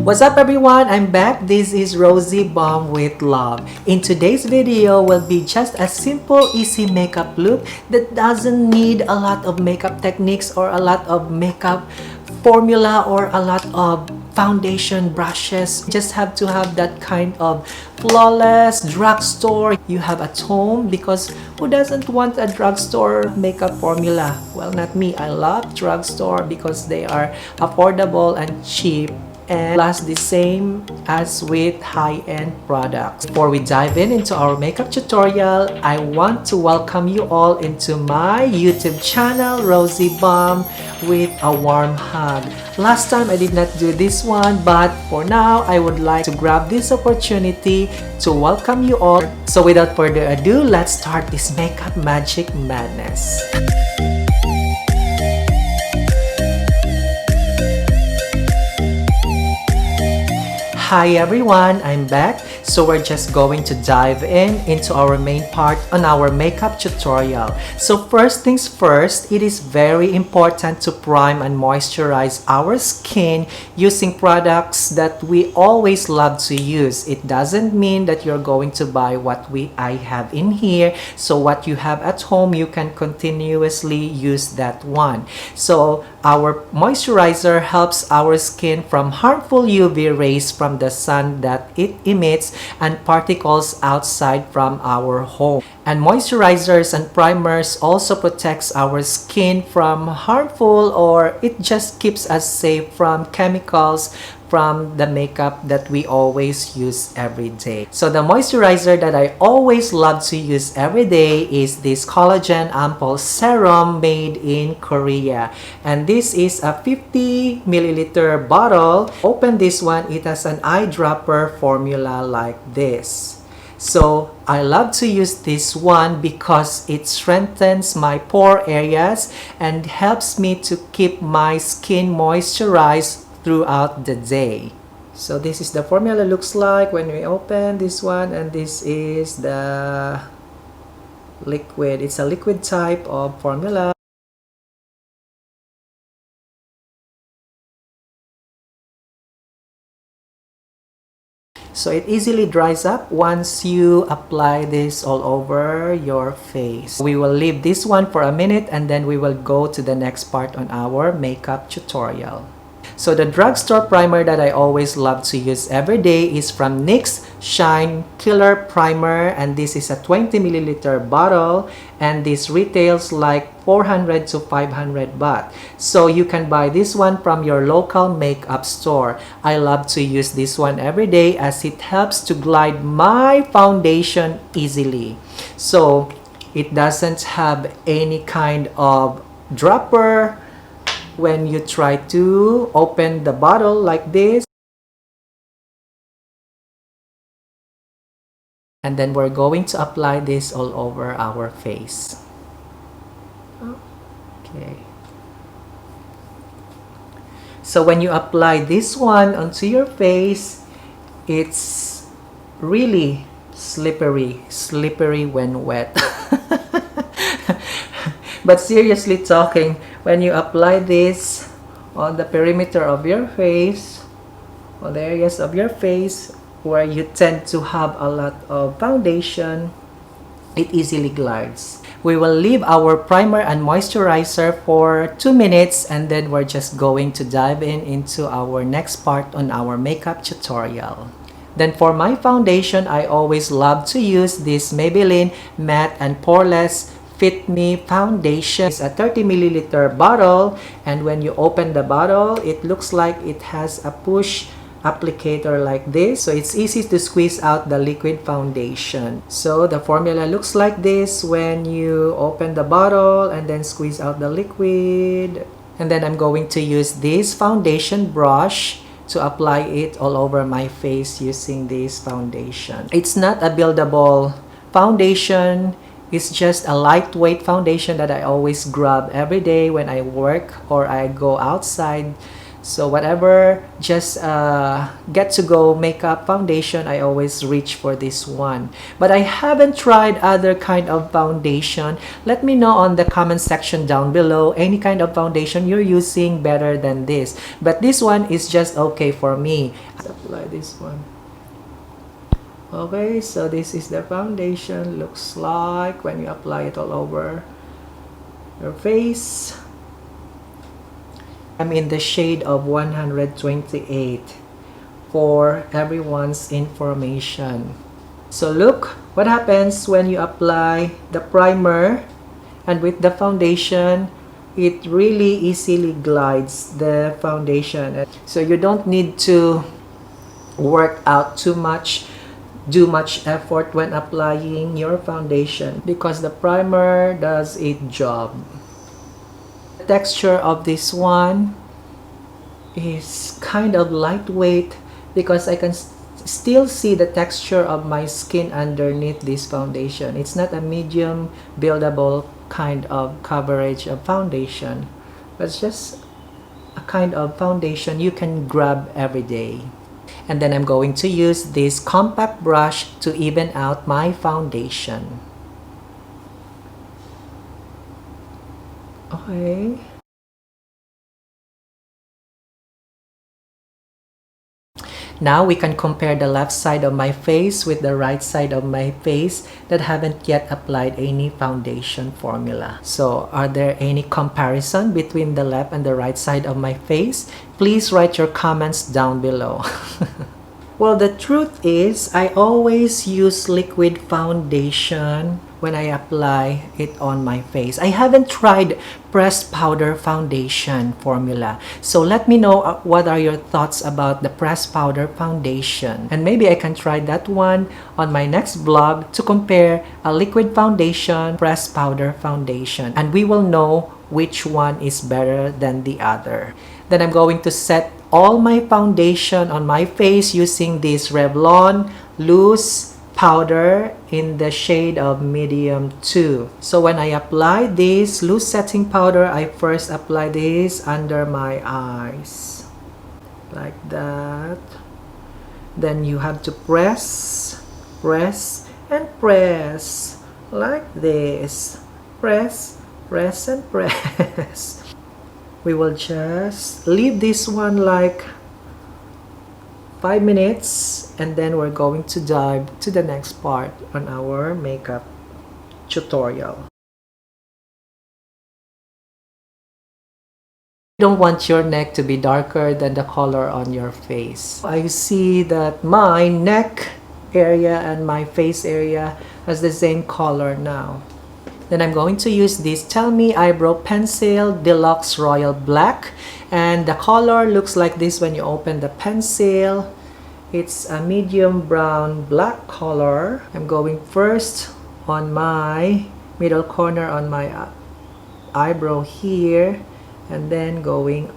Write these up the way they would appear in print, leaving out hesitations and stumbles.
What's up everyone? I'm back. This is Rosie Balm with Love. In today's video will be just a simple, easy makeup look that doesn't need a lot of makeup techniques or a lot of makeup formula or a lot of foundation brushes. Just have to have that kind of flawless drugstore you have at home, because who doesn't want a drugstore makeup formula? Well, not me. I love drugstore because they are affordable and cheap and last the same as with high-end products. Before we dive into our makeup tutorial, I want to welcome you all into my YouTube channel, Rosie Balm, with a warm hug. Last time I did not do this one, but for now I would like to grab this opportunity to welcome you all. So without further ado, let's start this makeup magic madness. Hi everyone, I'm back. So we're just going to dive into our main part on our makeup tutorial. So first things first, it is very important to prime and moisturize our skin using products that we always love to use. It doesn't mean that you're going to buy what I have in here. So what you have at home, you can continuously use that one. So our moisturizer helps our skin from harmful UV rays from the sun that it emits and particles outside from our home. And moisturizers and primers also protects our skin from harmful, or it just keeps us safe from chemicals from the makeup that we always use every day. So the moisturizer that I always love to use every day is this Collagen Ampoule Serum made in Korea. And this is a 50 milliliter bottle. Open this one, it has an eyedropper formula like this. So I love to use this one because it strengthens my pore areas and helps me to keep my skin moisturized throughout the day. So this is the formula looks like when we open this one, and this is the liquid. It's a liquid type of formula. So it easily dries up once you apply this all over your face. We will leave this one for a minute and then we will go to the next part on our makeup tutorial. So the drugstore primer that I always love to use every day is from NYX Shine Killer Primer, and this is a 20 milliliter bottle, and this retails like 400 to 500 baht. So you can buy this one from your local makeup store. I love to use this one every day as it helps to glide my foundation easily. So it doesn't have any kind of dropper when you try to open the bottle like this. And then we're going to apply this all over our face. Okay. So when you apply this one onto your face, it's really slippery when wet. But seriously talking, when you apply this on the perimeter of your face, on the areas of your face where you tend to have a lot of foundation, it easily glides. We will leave our primer and moisturizer for 2 minutes, and then we're just going to dive into our next part on our makeup tutorial. Then for my foundation, I always love to use this Maybelline Matte and Poreless Fit Me foundation. It's a 30 milliliter bottle, and when you open the bottle, it looks like it has a push applicator like this, so it's easy to squeeze out the liquid foundation. So the formula looks like this when you open the bottle and then squeeze out the liquid. And then I'm going to use this foundation brush to apply it all over my face using this foundation. It's not a buildable foundation. It's just a lightweight foundation that I always grab every day when I work or I go outside So whatever just get to go makeup foundation, I always reach for this one. But I haven't tried other kind of foundation. Let me know on the comment section down below any kind of foundation you're using better than this. But this one is just okay for me. Let's apply this one. Okay, so this is the foundation. Looks like when you apply it all over your face. I'm in the shade of 128 for everyone's information. So look what happens when you apply the primer, and with the foundation it really easily glides the foundation. So you don't need to work out too much, do much effort when applying your foundation because the primer does its job. Texture of this one is kind of lightweight because I can still see the texture of my skin underneath this foundation. It's not a medium buildable kind of coverage of foundation, but it's just a kind of foundation you can grab every day. And then I'm going to use this compact brush to even out my foundation. Okay. Now we can compare the left side of my face with the right side of my face that haven't yet applied any foundation formula. So are there any comparison between the left and the right side of my face? Please write your comments down below. Well, the truth is I always use liquid foundation when I apply it on my face. I haven't tried pressed powder foundation formula. So let me know what are your thoughts about the pressed powder foundation. And maybe I can try that one on my next vlog to compare a liquid foundation, pressed powder foundation. And we will know which one is better than the other. Then I'm going to set all my foundation on my face using this Revlon loose powder in the shade of medium 2. So when I apply this loose setting powder, I first apply this under my eyes like that. Then you have to press, press, and press like this. Press, press, and press. We will just leave this one like 5 minutes, and then we're going to dive to the next part on our makeup tutorial. You don't want your neck to be darker than the color on your face. I see that my neck area and my face area has the same color now. Then I'm going to use this Tell Me Eyebrow Pencil Deluxe Royal Black, and the color looks like this when you open the pencil. It's a medium brown black color. I'm going first on my middle corner on my eyebrow here, and then going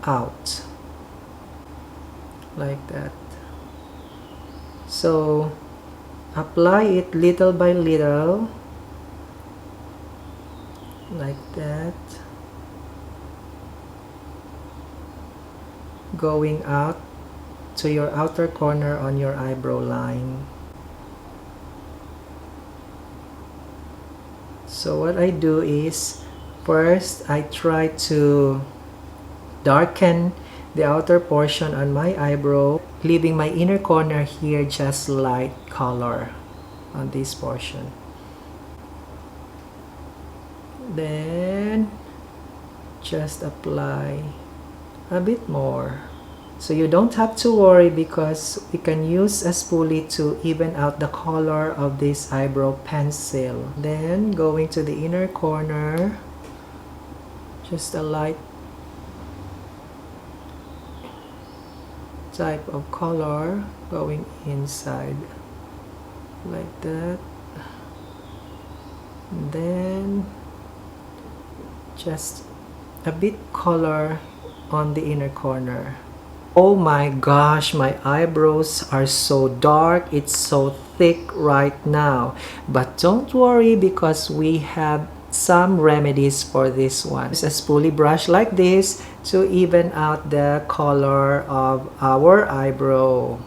out like that. So apply it little by little like that, going out to your outer corner on your eyebrow line. So what I do is first I try to darken the outer portion on my eyebrow, leaving my inner corner here just light color on this portion. Then just apply a bit more. So you don't have to worry because we can use a spoolie to even out the color of this eyebrow pencil. Then going to the inner corner, just a light type of color going inside like that. And then just a bit color on the inner corner. Oh my gosh, my eyebrows are so dark, it's so thick right now. But don't worry because we have some remedies for this one. Use a spoolie brush like this to even out the color of our eyebrow.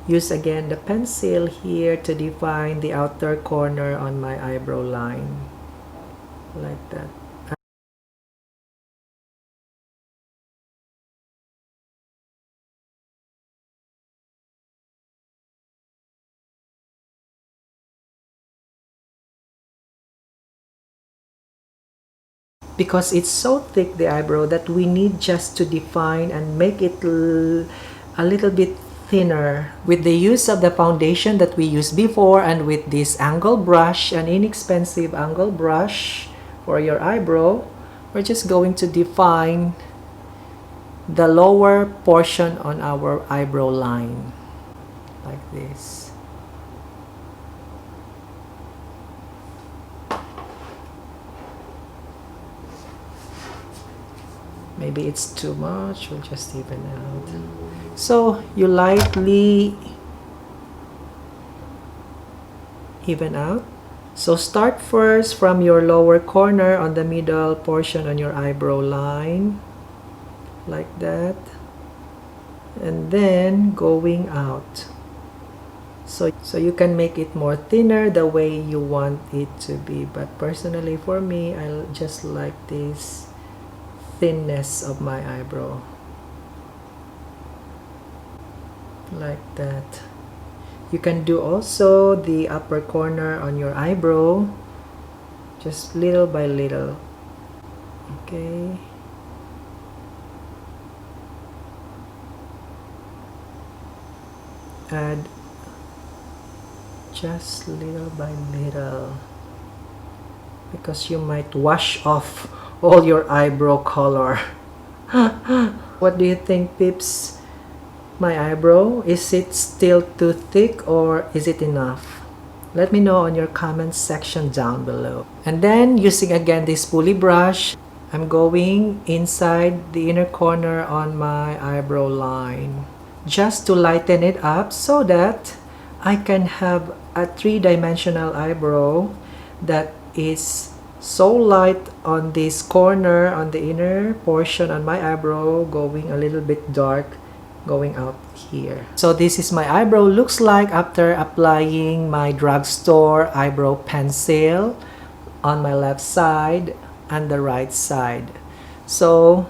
Use again the pencil here to define the outer corner on my eyebrow line, like that. Because it's so thick, the eyebrow, that we need just to define and make it a little bit thinner with the use of the foundation that we used before, and with this angle brush, an inexpensive angle brush for your eyebrow. We're just going to define the lower portion on our eyebrow line like this. Maybe it's too much, we'll just even out. So you lightly even out. So start first from your lower corner on the middle portion on your eyebrow line, like that, and then going out. So you can make it more thinner the way you want it to be, but personally for me, I just like this thinness of my eyebrow, like that. You can do also the upper corner on your eyebrow, just little by little. Okay. Add just little by little, because you might wash off all your eyebrow color. What do you think, peeps? My eyebrow, is it still too thick or is it enough? Let me know on your comments section down below. And then using again this spoolie brush, I'm going inside the inner corner on my eyebrow line, just to lighten it up so that I can have a three-dimensional eyebrow that is so light on this corner, on the inner portion on my eyebrow, going a little bit dark going out here. So this is my eyebrow looks like after applying my Drugstore eyebrow pencil on my left side and the right side. So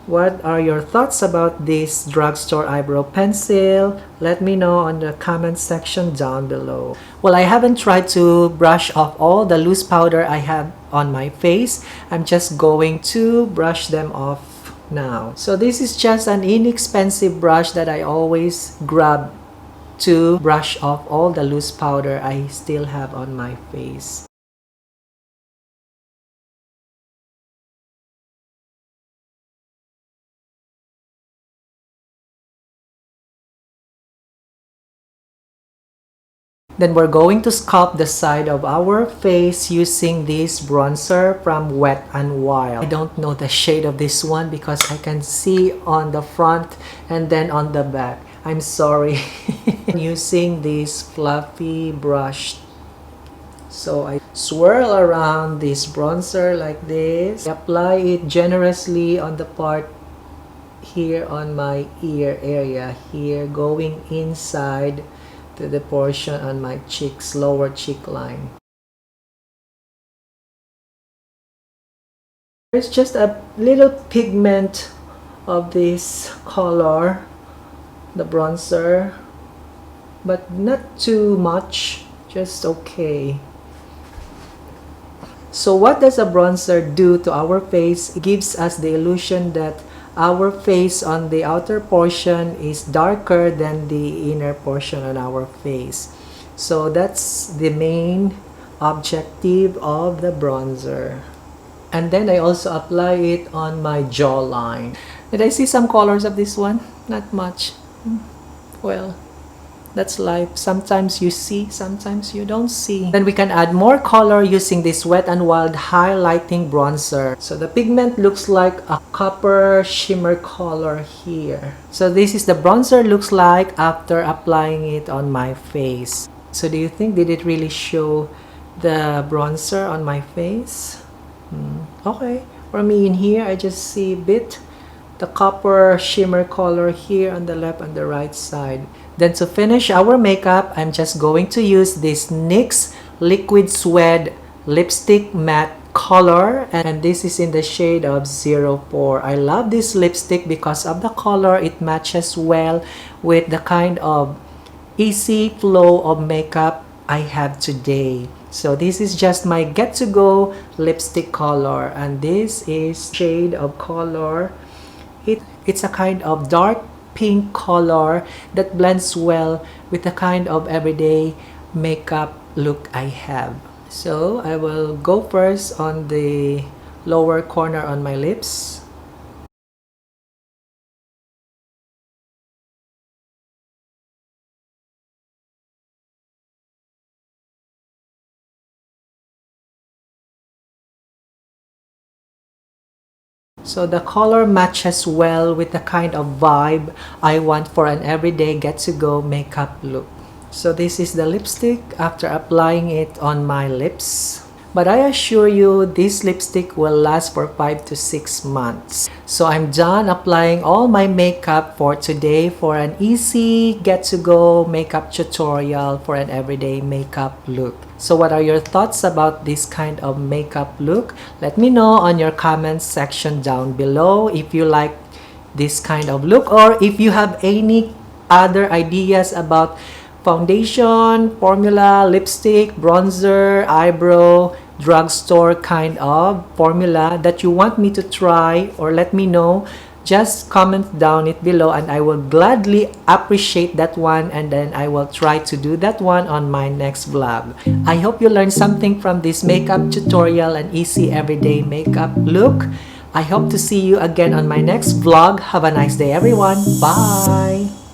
what are your thoughts about this Drugstore eyebrow pencil? Let me know on the comment section down below. Well, I haven't tried to brush off all the loose powder I have on my face. I'm just going to brush them off now. So this is just an inexpensive brush that I always grab to brush off all the loose powder I still have on my face. Then we're going to sculpt the side of our face using this bronzer from Wet n Wild. I don't know the shade of this one because I can see on the front and then on the back. I'm sorry. Using this fluffy brush. So I swirl around this bronzer like this. I apply it generously on the part here on my ear area here, going inside to the portion on my cheeks, lower cheek line. There's just a little pigment of this color, the bronzer, but not too much, just okay. So what does a bronzer do to our face? It gives us the illusion that our face on the outer portion is darker than the inner portion on our face. So that's the main objective of the bronzer. And then I also apply it on my jawline. Did I see some colors of this one? Not much. Well, That's life. Sometimes you see, sometimes you don't see. Then we can add more color using this Wet n Wild highlighting bronzer. So the pigment looks like a copper shimmer color here. So this is the bronzer looks like after applying it on my face. So do you think, did it really show the bronzer on my face? Okay. For me in here, I just see a bit the copper shimmer color here on the left and the right side. Then to finish our makeup, I'm just going to use this NYX Liquid Suede Lipstick Matte color, and this is in the shade of 04. I love this lipstick because of the color. It matches well with the kind of easy flow of makeup I have today. So this is just my get-to-go lipstick color, and this is shade of color. It's a kind of dark pink color that blends well with the kind of everyday makeup look I have. So I will go first on the lower corner on my lips. So the color matches well with the kind of vibe I want for an everyday get-to-go makeup look. So this is the lipstick after applying it on my lips. But I assure you, this lipstick will last for 5 to 6 months. So I'm done applying all my makeup for today for an easy get-to-go makeup tutorial for an everyday makeup look. So what are your thoughts about this kind of makeup look? Let me know on your comments section down below if you like this kind of look, or if you have any other ideas about foundation, formula, lipstick, bronzer, eyebrow, drugstore kind of formula that you want me to try, or let me know. Just comment down it below and I will gladly appreciate that one, and then I will try to do that one on my next vlog. I hope you learned something from this makeup tutorial and easy everyday makeup look. I hope to see you again on my next vlog. Have a nice day everyone. Bye!